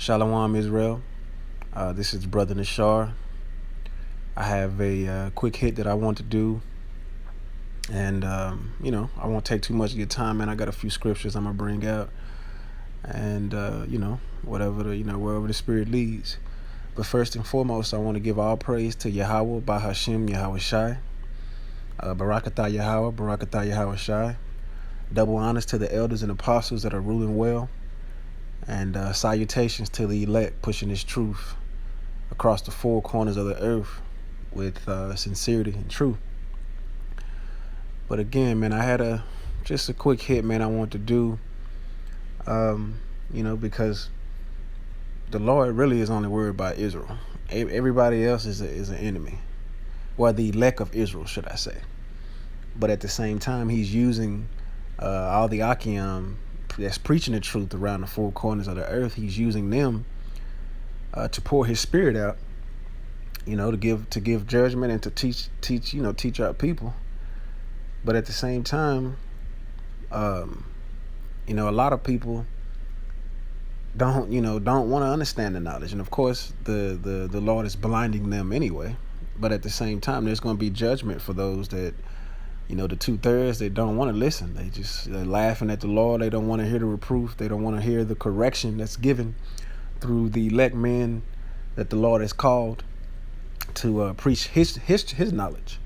Shalom Israel. This is Brother Nashar. I have a quick hit that I want to do, and I won't take too much of your time, man. I got a few scriptures I'm gonna bring out, and wherever the Spirit leads. But first and foremost, I want to give all praise to Yahweh, Bahashim, Yahweh Shai, Barakatah Yahweh, Barakatah Yahweh Shai. Double honors to the elders and apostles that are ruling well, and salutations to the elect pushing this truth across the four corners of the earth with sincerity and truth. But again, man, I had just a quick hit, man, I want to do, because the Lord really is only worried about Israel. Everybody else is an enemy. Well, the elect of Israel, should I say. But at the same time, he's using all the Akim that's preaching the truth around the four corners of the earth. He's using them to pour his spirit out, to give judgment and to teach our people. But at the same time, a lot of people don't want to understand the knowledge, and of course, the Lord is blinding them anyway. But at the same time, there's going to be judgment for those that, the 2/3 they don't want to listen. They're laughing at the Lord. They don't want to hear the reproof. They don't want to hear the correction that's given through the elect men that the Lord has called to preach his knowledge.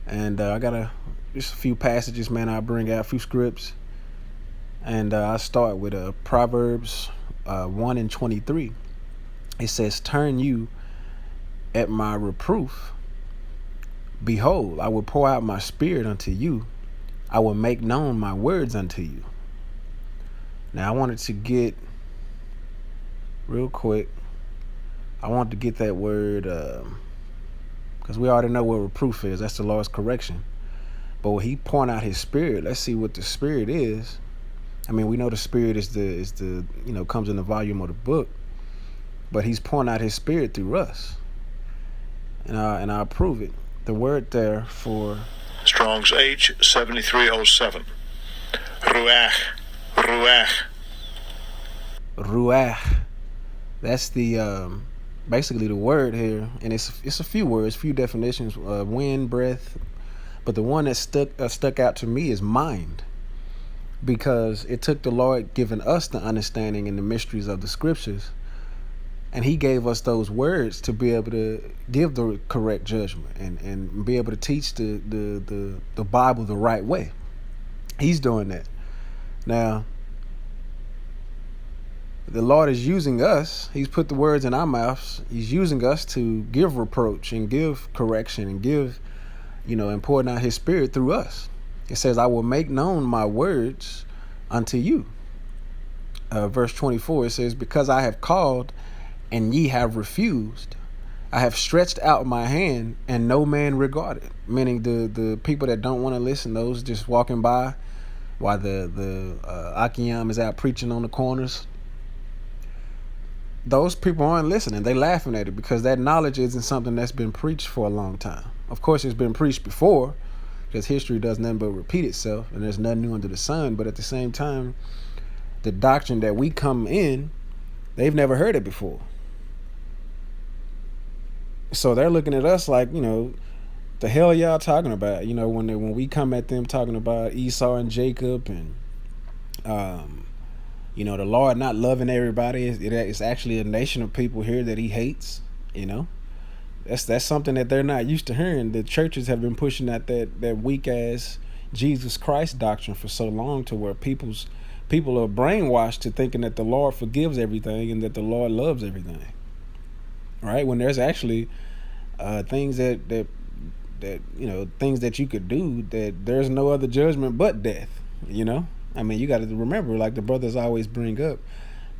And I got just a few passages, man. I'll bring out a few scripts, and I start with Proverbs 1:23. It says, "Turn you at my reproof. Behold, I will pour out my spirit unto you. I will make known my words unto you." Now, I wanted to get real quick. I wanted to get that word because we already know what reproof is. That's the Lord's correction. But when he pouring out his spirit, let's see what the spirit is. I mean, we know the spirit is the comes in the volume of the book, but he's pouring out his spirit through us, and I'll prove it. The word there for Strong's H7307, ruach. That's the basically the word here, and it's a few words, few definitions. Wind, breath, but the one that stuck out to me is mind, because it took the Lord giving us the understanding and the mysteries of the scriptures, and he gave us those words to be able to give the correct judgment and be able to teach the Bible the right way. He's doing that. Now, the Lord is using us. He's put the words in our mouths. He's using us to give reproach and give correction and give, and pouring out his spirit through us. It says, "I will make known my words unto you." Verse 24, it says, "Because I have called and ye have refused, I have stretched out my hand and no man regarded." Meaning the people that don't want to listen, those just walking by while the Akim is out preaching on the corners. Those people aren't listening. They laughing at it because that knowledge isn't something that's been preached for a long time. Of course, it's been preached before, because history does nothing but repeat itself, and there's nothing new under the sun. But at the same time, the doctrine that we come in, they've never heard it before. So they're looking at us like, the hell y'all talking about? When we come at them talking about Esau and Jacob and the Lord not loving everybody. It's actually a nation of people here that he hates. That's something that they're not used to hearing. The churches have been pushing out that weak ass Jesus Christ doctrine for so long, to where people are brainwashed to thinking that the Lord forgives everything and that the Lord loves everything. Right? When there's actually things that things that you could do, that there's no other judgment but death. I mean, you got to remember, like the brothers always bring up,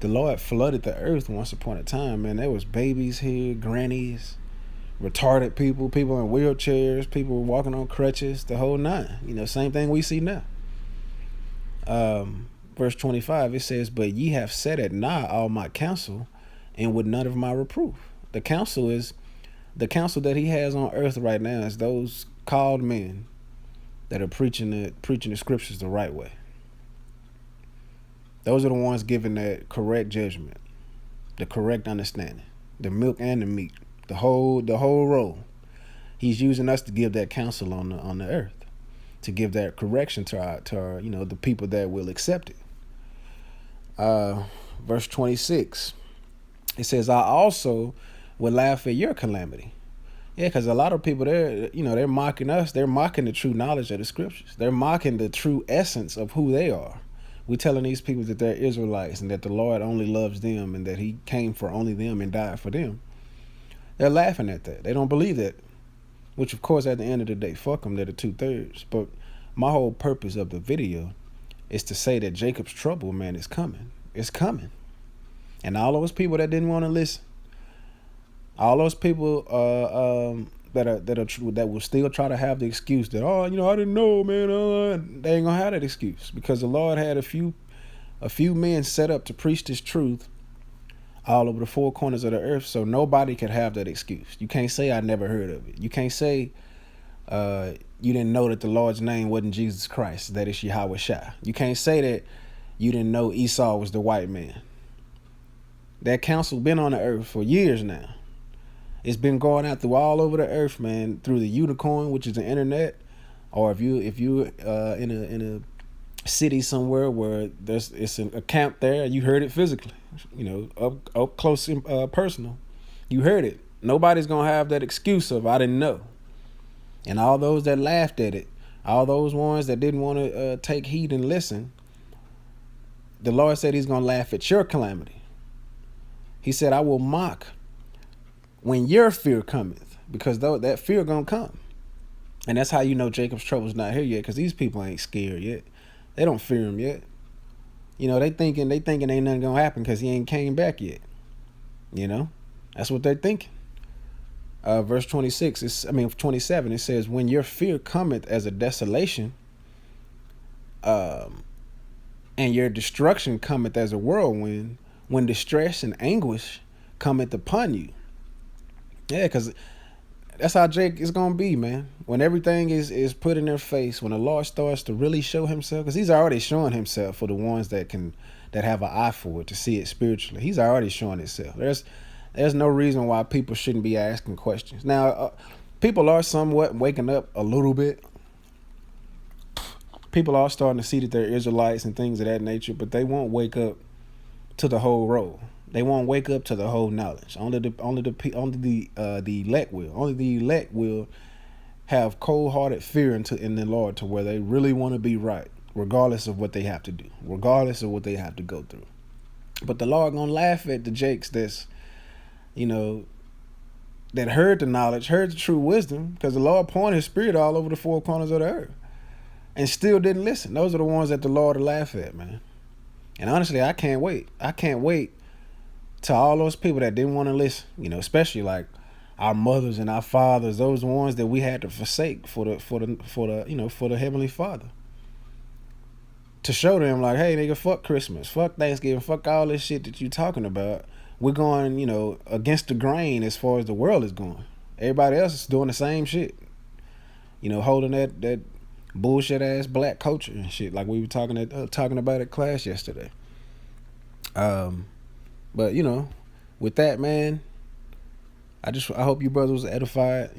the Lord flooded the earth once upon a time, man. There was babies here, grannies, retarded people in wheelchairs, people walking on crutches, the whole nine. Same thing we see now. Verse 25, it says, "But ye have set at naught all my counsel, and with none of my reproof." The counsel that he has on earth right now is those called men that are preaching the scriptures the right way. Those are the ones giving that correct judgment. the correct understanding, the milk and the meat, the whole roll. He's using us to give that counsel on the earth, to give that correction to our the people that will accept it. Verse 26, it says, I also will laugh at your calamity. Yeah, because a lot of people, they're mocking us. They're mocking the true knowledge of the scriptures. They're mocking the true essence of who they are. We're telling these people that they're Israelites and that the Lord only loves them and that he came for only them and died for them. They're laughing at that. They don't believe that, which, of course, at the end of the day, fuck them. They're the 2/3. But my whole purpose of the video is to say that Jacob's trouble, man, is coming. It's coming. And all those people that didn't want to listen, all those people that will still try to have the excuse that, I didn't know, man. They ain't gonna have that excuse, because the Lord had a few men set up to preach this truth all over the four corners of the earth, so nobody could have that excuse. You can't say I never heard of it. You can't say you didn't know that the Lord's name wasn't Jesus Christ, that it's Yahweh Shai. You can't say that you didn't know Esau was the white man. That counsel been on the earth for years now. It's been going out through all over the earth, man, through the unicorn, which is the internet, or if you in a city somewhere where it's a camp there, you heard it physically, up close and personal. You heard it. Nobody's gonna have that excuse of I didn't know. And all those that laughed at it, all those ones that didn't want to take heed and listen, the Lord said he's gonna laugh at your calamity. He said, I will mock when your fear cometh, because that fear gonna come. And that's how you know Jacob's trouble's not here yet, because these people ain't scared yet. They don't fear him yet. They thinking ain't nothing gonna happen because he ain't came back yet. That's what they're thinking. Verse 27, it says, when your fear cometh as a desolation, and your destruction cometh as a whirlwind, when distress and anguish cometh upon you. Yeah, because that's how Jake is going to be, man. When everything is put in their face, when the Lord starts to really show himself, because he's already showing himself for the ones that have an eye for it, to see it spiritually. He's already showing himself. There's no reason why people shouldn't be asking questions. Now, people are somewhat waking up a little bit. People are starting to see that they're Israelites and things of that nature, but they won't wake up to the whole role. They won't wake up to the whole knowledge. Only the elect will. Only the elect will have cold-hearted fear in the Lord, to where they really want to be right, regardless of what they have to do, regardless of what they have to go through. But the Lord gonna laugh at the Jakes that's, that heard the knowledge, heard the true wisdom, because the Lord pointed his spirit all over the four corners of the earth, and still didn't listen. Those are the ones that the Lord will laugh at, man. And honestly, I can't wait. I can't wait to all those people that didn't want to listen, especially like our mothers and our fathers, those ones that we had to forsake for the Heavenly Father. To show them like, hey, nigga, fuck Christmas, fuck Thanksgiving, fuck all this shit that you talking about. We're going, against the grain as far as the world is going. Everybody else is doing the same shit. Holding that bullshit ass black culture and shit, like we were talking about at class yesterday. But with that, man, I hope you brothers was edified.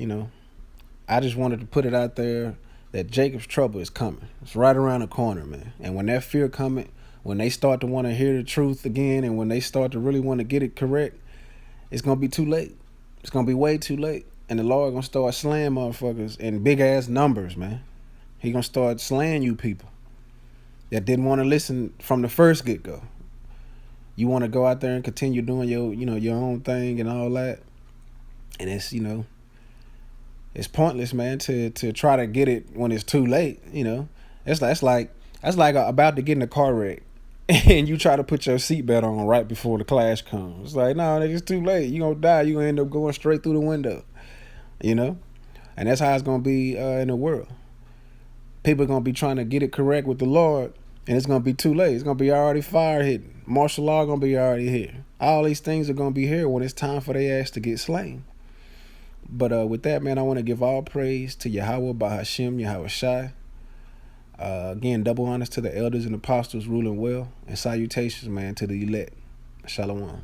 I just wanted to put it out there that Jacob's trouble is coming. It's right around the corner, man. And when that fear coming, when they start to want to hear the truth again, and when they start to really want to get it correct, it's gonna be too late. It's gonna be way too late. And the Lord gonna start slaying motherfuckers in big ass numbers, man. He gonna start slaying you people that didn't want to listen from the first get-go. You want to go out there and continue doing your own thing and all that, and it's it's pointless, man, to try to get it when it's too late. That's like about to get in a car wreck and you try to put your seatbelt on right before the clash comes. It's like, no, it's too late. You gonna die. You gonna end up going straight through the window. And that's how it's gonna be in the world. People are going to be trying to get it correct with the Lord, and it's going to be too late. It's going to be already fire hitting. Martial law going to be already here. All these things are going to be here when it's time for their ass to get slain. But with that, man, I want to give all praise to Yahweh, Bahashem, Yahweh Shai. Again, double honors to the elders and apostles ruling well, and salutations, man, to the elect. Shalom.